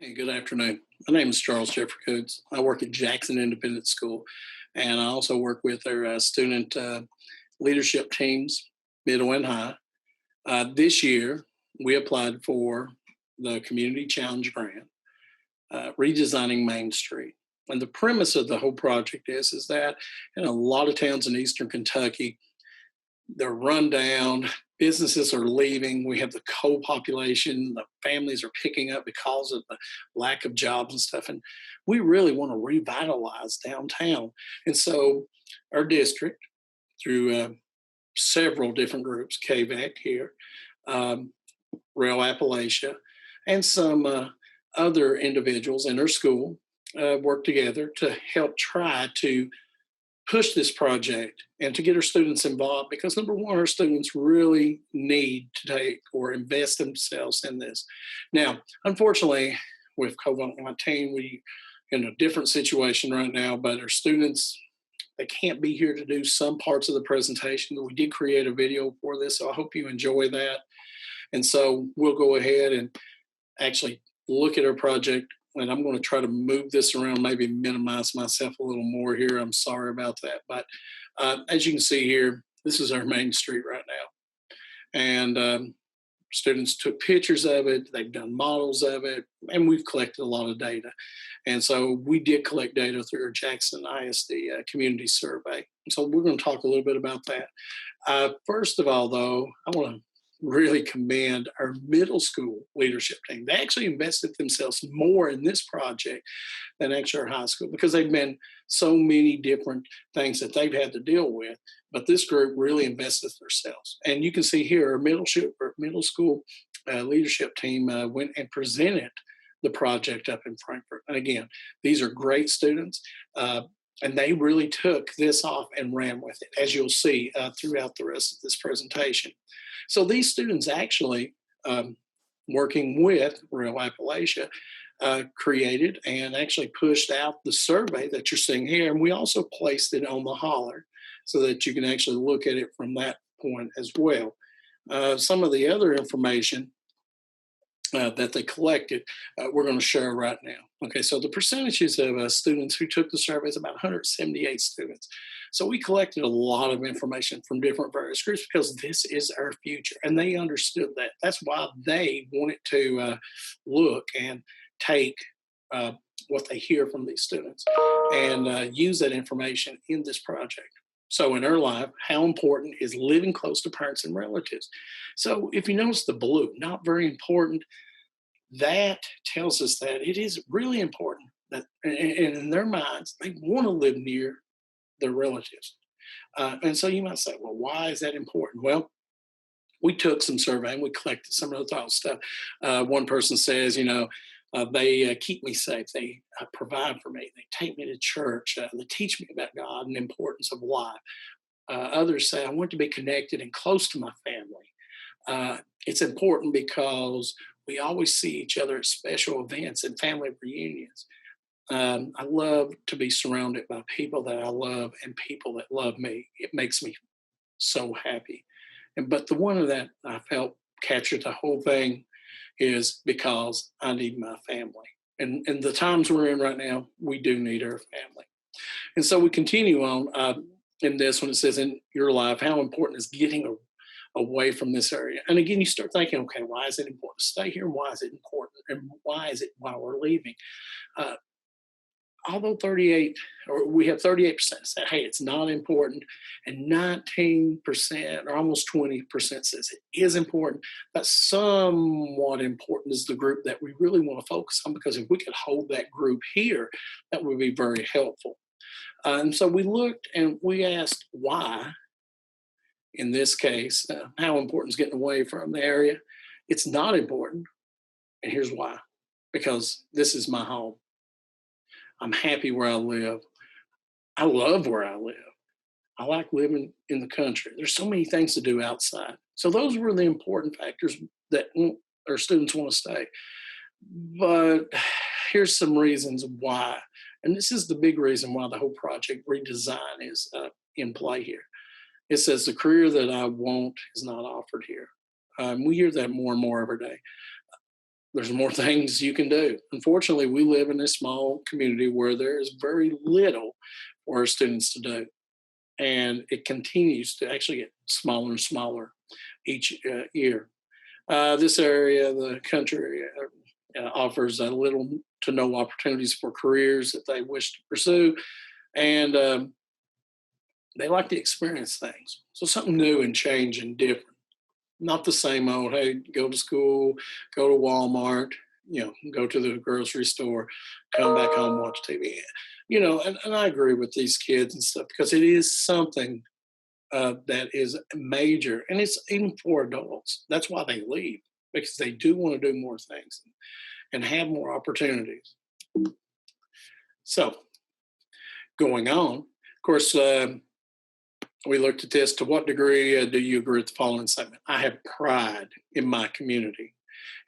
Hey, good afternoon. My name is Charles Jeffrey Coates. I work at Jackson Independent School, and I also work with their student leadership teams, middle and high. This year, we applied for the Community Challenge Grant, redesigning Main Street. And the premise of the whole project is that in a lot of towns in eastern Kentucky, they're run down. Businesses are leaving. We have the coal population. The families are picking up because of the lack of jobs and stuff. And we really want to revitalize downtown. And so our district, through several different groups, KVAC here, um, Rail Appalachia, and some other individuals in our school, work together to help try to push this project and to get our students involved because number one, our students really need to take or invest themselves in this. Now, unfortunately, with COVID-19, we in a different situation right now, but our students they can't be here to do some parts of the presentation. We did create a video for this, so I hope you enjoy that. And so we'll go ahead and actually look at our project. And I'm going to try to move this around, maybe minimize myself a little more here. I'm sorry about that. But as you can see here, this is our main street right now. And students took pictures of it, they've done models of it, and we've collected a lot of data. And so we did collect data through our Jackson ISD community survey. So we're going to talk a little bit about that. First of all, though, I want to really commend our middle school leadership team. They actually invested themselves more in this project than actually our high school because they've been so many different things that they've had to deal with. But this group really invested themselves. And you can see here our middle school leadership team went and presented the project up in Frankfurt. And again, these are great students. And they really took this off and ran with it, as you'll see throughout the rest of this presentation. So these students actually, working with Real Appalachia, created and actually pushed out the survey that you're seeing here. And we also placed it on the holler so that you can actually look at it from that point as well. Some of the other information that they collected, we're going to share right now. Okay, so the percentages of students who took the survey is about 178 students. So we collected a lot of information from different various groups because this is our future, and they understood that. That's why they wanted to look and take what they hear from these students and use that information in this project. So in our life, how important is living close to parents and relatives? So if you notice the blue, not very important, that tells us that it is really important that, and in their minds, they want to live near their relatives. And so you might say, well, why is that important? Well, we took some survey and we collected some of the thought stuff. One person says, they keep me safe. They provide for me. They take me to church. They teach me about God and the importance of life. Others say, I want to be connected and close to my family. It's important because we always see each other at special events and family reunions. I love to be surrounded by people that I love and people that love me. It makes me so happy. But the one that I felt captured the whole thing is because I need my family. And the times we're in right now, we do need our family. And so we continue on in this when it says in your life, how important is getting away from this area? And again, you start thinking, okay, why is it important to stay here? Why is it important? And why is it why we're leaving? Uh, Although 38, or we have 38% say, hey, it's not important, and 19% or almost 20% says it is important, but somewhat important is the group that we really want to focus on because if we could hold that group here, that would be very helpful. And so we looked and we asked why, in this case, how important is getting away from the area? It's not important, and here's why because this is my home. I'm happy where I live. I love where I live. I like living in the country. There's so many things to do outside. So those were the important factors that our students want to stay. But here's some reasons why. And this is the big reason why the whole project redesign is in play here. It says the career that I want is not offered here. We hear that more and more every day. there's more things you can do. Unfortunately, we live in a small community where there is very little for our students to do. And it continues to actually get smaller and smaller each year. This area of the country offers a little to no opportunities for careers that they wish to pursue. And they like to experience things. So something new and change and different. Not the same old, hey, go to school, go to Walmart, go to the grocery store, come back home, watch TV. And I agree with these kids and stuff because it is something that is major. And it's even for adults. That's why they leave, because they do want to do more things and have more opportunities. So, going on, of course, we looked at this. To what degree do you agree with the following statement? I have pride in my community.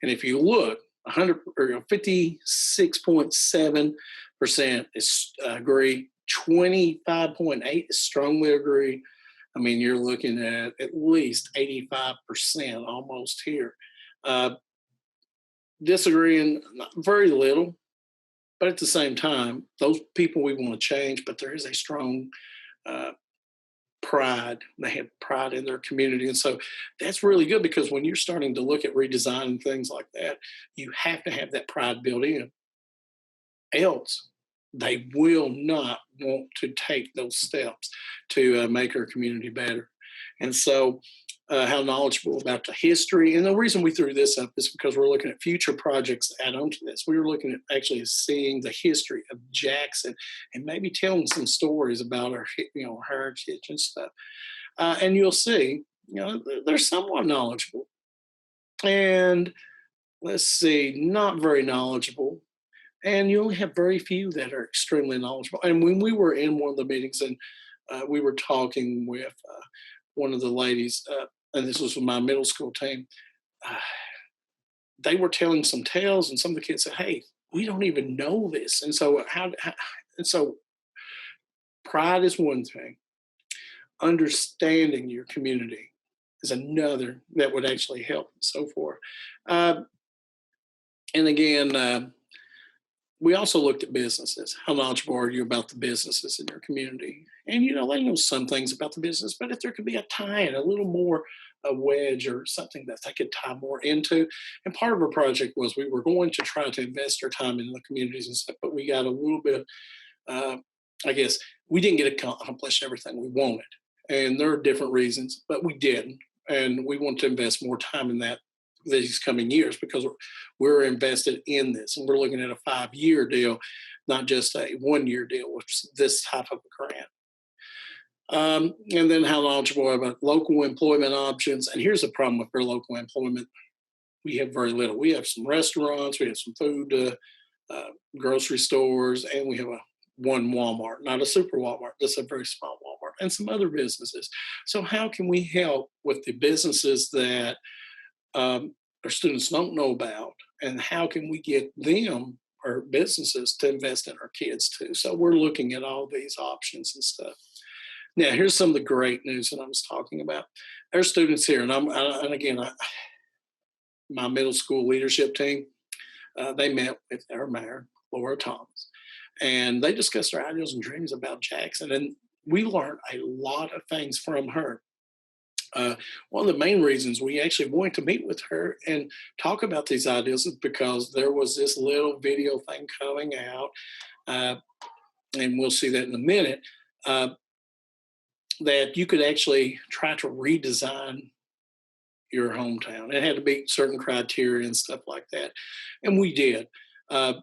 And if you look, 56.7% is agree, 25.8 is strongly agree. I mean, you're looking at least 85% almost here. Disagreeing very little, but at the same time, those people we want to change, but there is a strong pride. They have pride in their community. And so that's really good, because when you're starting to look at redesigning things like that, you have to have that pride built in. Else, they will not want to take those steps to make our community better. And so how knowledgeable about the history. And the reason we threw this up is because we're looking at future projects to add on to this. We were looking at actually seeing the history of Jackson and maybe telling some stories about our, heritage and stuff. And you'll see, they're somewhat knowledgeable. And let's see, not very knowledgeable. And you only have very few that are extremely knowledgeable. And when we were in one of the meetings and we were talking with one of the ladies, and this was with my middle school team, they were telling some tales, and some of the kids said, "Hey, we don't even know this." And so, so pride is one thing. Understanding your community is another that would actually help, and so forth. And again, we also looked at businesses. How knowledgeable are you about the businesses in your community? And, they know some things about the business, but if there could be a tie-in, a little more, a wedge or something that they could tie more into. And part of our project was we were going to try to invest our time in the communities and stuff, but we got a little bit, I guess, we didn't get accomplished everything we wanted. And there are different reasons, but we didn't. And we want to invest more time in that these coming years, because we're invested in this, and we're looking at a 5-year deal, not just a 1-year deal with this type of a grant. And then how knowledgeable about local employment options. And here's the problem with our local employment. We have very little. We have some restaurants, we have some food, grocery stores, and we have one Walmart, not a super Walmart, just a very small Walmart, and some other businesses. So how can we help with the businesses that our students don't know about, and how can we get them or businesses to invest in our kids too? So we're looking at all these options and stuff. Now, here's some of the great news that I was talking about. Our students here, my middle school leadership team, they met with our mayor, Laura Thomas, and they discussed their ideals and dreams about Jackson. And we learned a lot of things from her. One of the main reasons we actually wanted to meet with her and talk about these ideas is because there was this little video thing coming out, and we'll see that in a minute, that you could actually try to redesign your hometown. It had to meet certain criteria and stuff like that. And we did. And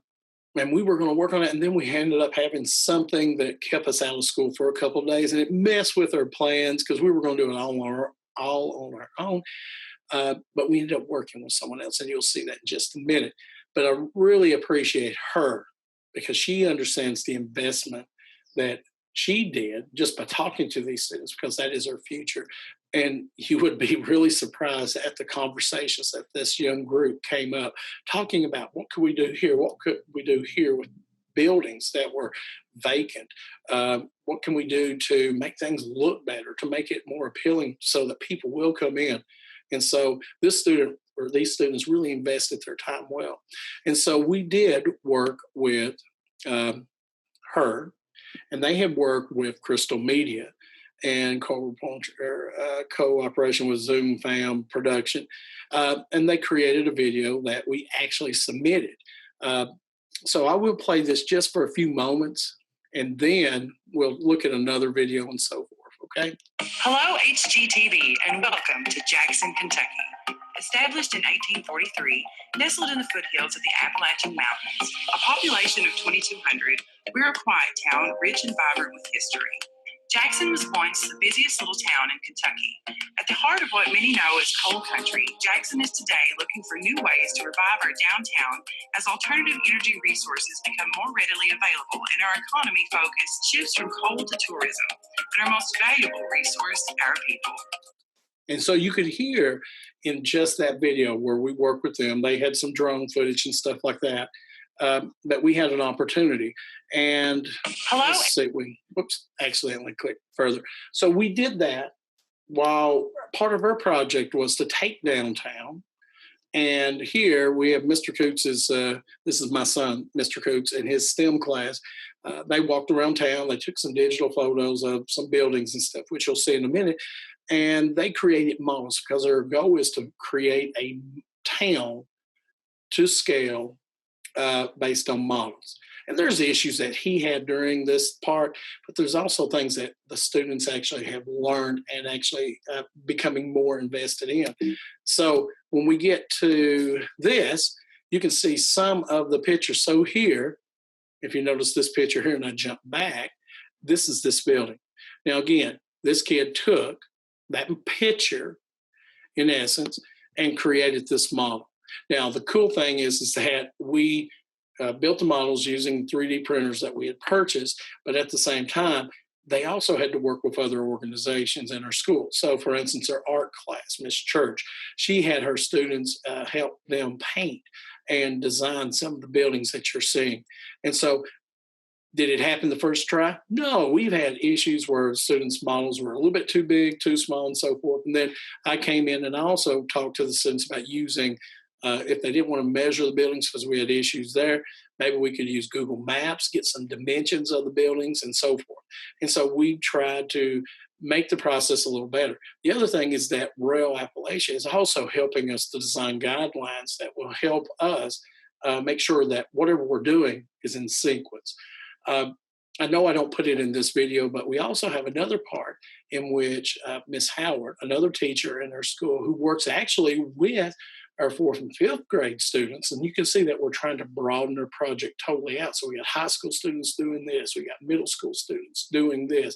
we were going to work on it. And then we ended up having something that kept us out of school for a couple of days. And it messed with our plans because we were going to do it all on our own. But we ended up working with someone else. And you'll see that in just a minute. But I really appreciate her because she understands the investment that she did just by talking to these students, because that is our future. And you would be really surprised at the conversations that this young group came up talking about what could we do here? What could we do here with buildings that were vacant? What can we do to make things look better, to make it more appealing so that people will come in? And so this student where these students really invested their time well. And so we did work with her, and they had worked with Crystal Media and cooperation with Zoom Fam Production. And they created a video that we actually submitted. Uh, so I will play this just for a few moments, and then we'll look at another video and so forth, okay? Hello, HGTV, and welcome to Jackson, Kentucky. Established in 1843, nestled in the foothills of the Appalachian Mountains, a population of 2,200, we're a quiet town rich and vibrant with history. Jackson was once the busiest little town in Kentucky. At the heart of what many know as coal country, Jackson is today looking for new ways to revive our downtown as alternative energy resources become more readily available and our economy focus shifts from coal to tourism. But our most valuable resource, our people. And so you could hear in just that video where we worked with them, they had some drone footage and stuff like that, that we had an opportunity. And let's see, accidentally clicked further. So we did that while part of our project was to take downtown. And here we have Mr. Coots's, this is my son, Mr. Coots, in his STEM class. They walked around town. They took some digital photos of some buildings and stuff, which you'll see in a minute. And they created models because their goal is to create a town to scale based on models. And there's issues that he had during this part, but there's also things that the students actually have learned and actually becoming more invested in. So when we get to this, you can see some of the pictures. So here, if you notice this picture here and I jump back, this is this building. Now, again, this kid took that picture, in essence, and created this model. Now, the cool thing is that we built the models using 3D printers that we had purchased, but at the same time, they also had to work with other organizations in our school. So, for instance, our art class, Miss Church, she had her students help them paint and design some of the buildings that you're seeing. And so, did it happen the first try? No, we've had issues where students' models were a little bit too big, too small, and so forth. And then I came in and I also talked to the students about using, if they didn't want to measure the buildings because we had issues there, maybe we could use Google Maps, get some dimensions of the buildings and so forth. And so we tried to make the process a little better. The other thing is that Rail Appalachia is also helping us to design guidelines that will help us make sure that whatever we're doing is in sequence. I know I don't put it in this video, but we also have another part in which Miss Howard, another teacher in our school who works actually with our 4th and 5th grade students, and you can see that we're trying to broaden our project totally out. So we got high school students doing this, we got middle school students doing this,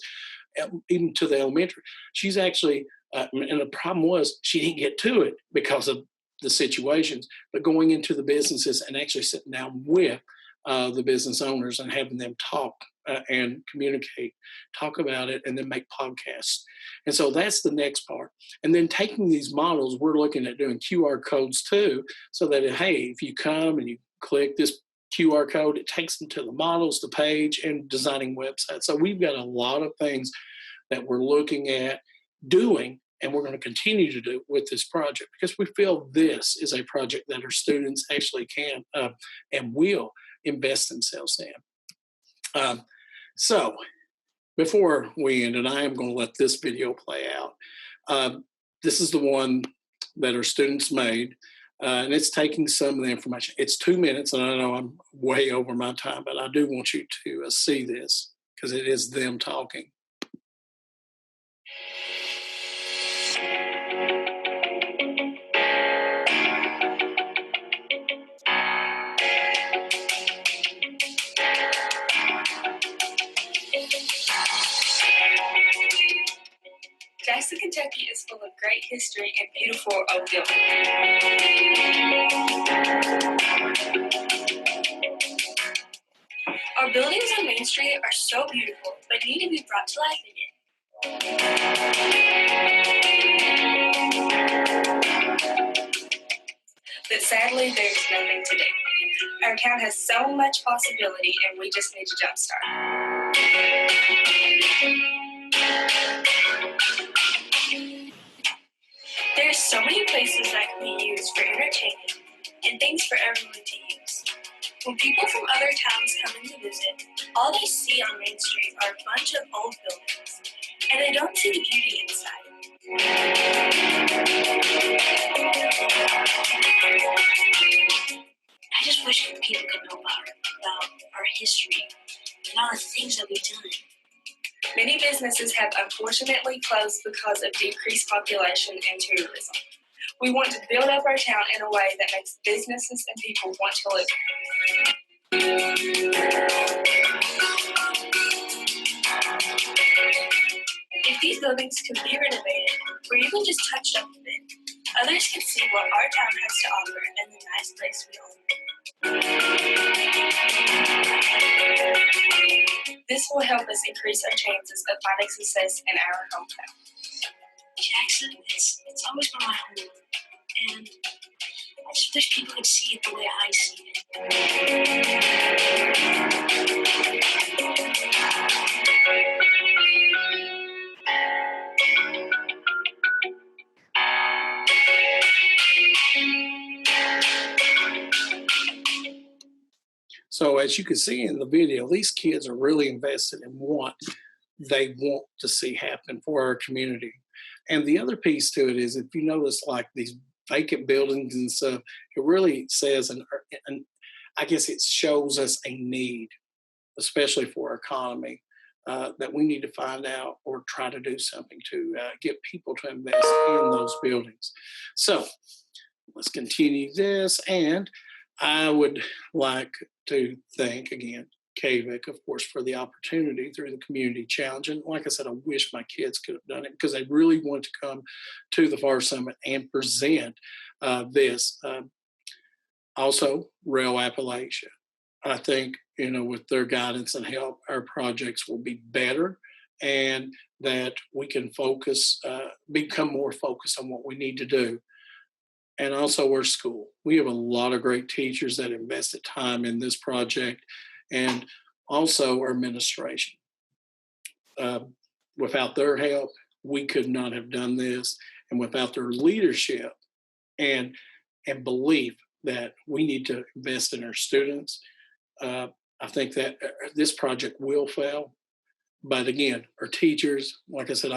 even to the elementary. She's actually, and the problem was she didn't get to it because of the situations, but going into the businesses and actually sitting down with the business owners and having them talk and communicate, talk about it, and then make podcasts. And so that's the next part. And then taking these models, we're looking at doing QR codes too, so that, hey, if you come and you click this QR code, it takes them to the models, the page, and designing websites. So we've got a lot of things that we're looking at doing, and we're going to continue to do with this project because we feel this is a project that our students actually can and will invest themselves in. So before we end, and I am going to let this video play out, this is the one that our students made, and it's taking some of the information. It's 2 minutes, and I know I'm way over my time, but I do want you to see this because it is them talking. Jackson, Kentucky is full of great history and beautiful old buildings. Our buildings on Main Street are so beautiful, but need to be brought to life again. But sadly, there's nothing to do. Our town has so much possibility, and we just need to jumpstart. There are so many places that can be used for entertainment and things for everyone to use. When people from other towns come in to visit, all they see on Main Street are a bunch of old buildings, and they don't see the beauty inside. I just wish people could know about our history and all the things that we've done. Many businesses have unfortunately closed because of decreased population and tourism. We want to build up our town in a way that makes businesses and people want to live here. If these buildings could be renovated or even just touched up a bit, others can see what our town has to offer and the nice place we own. This will help us increase our chances of finding success in our hometown. Jackson, it's always been my home, and I just wish people could see it the way I see it. So as you can see in the video, these kids are really invested in what they want to see happen for our community. And the other piece to it is, if you notice, like these vacant buildings and stuff, it really says, and I guess it shows us a need, especially for our economy, that we need to find out or try to do something to get people to invest in those buildings. So let's continue this. And I would like to thank again KVIC, of course, for the opportunity through the community challenge. And like I said, I wish my kids could have done it because they really want to come to the FAR Summit and present this. Also, Rail Appalachia. I think, with their guidance and help, our projects will be better and that we can become more focused on what we need to do. And also our school. We have a lot of great teachers that invested time in this project, and also our administration. Without their help, we could not have done this. And without their leadership and belief that we need to invest in our students, I think that this project will fail. But again, our teachers, like I said,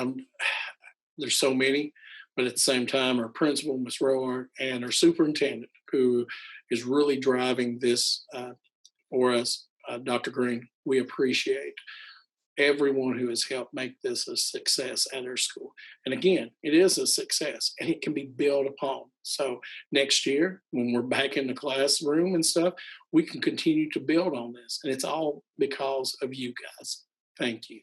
there's so many. But at the same time, our principal, Ms. Roark, and our superintendent, who is really driving this for us, Dr. Green, we appreciate everyone who has helped make this a success at our school. And again, it is a success, and it can be built upon. So next year, when we're back in the classroom and stuff, we can continue to build on this. And it's all because of you guys. Thank you.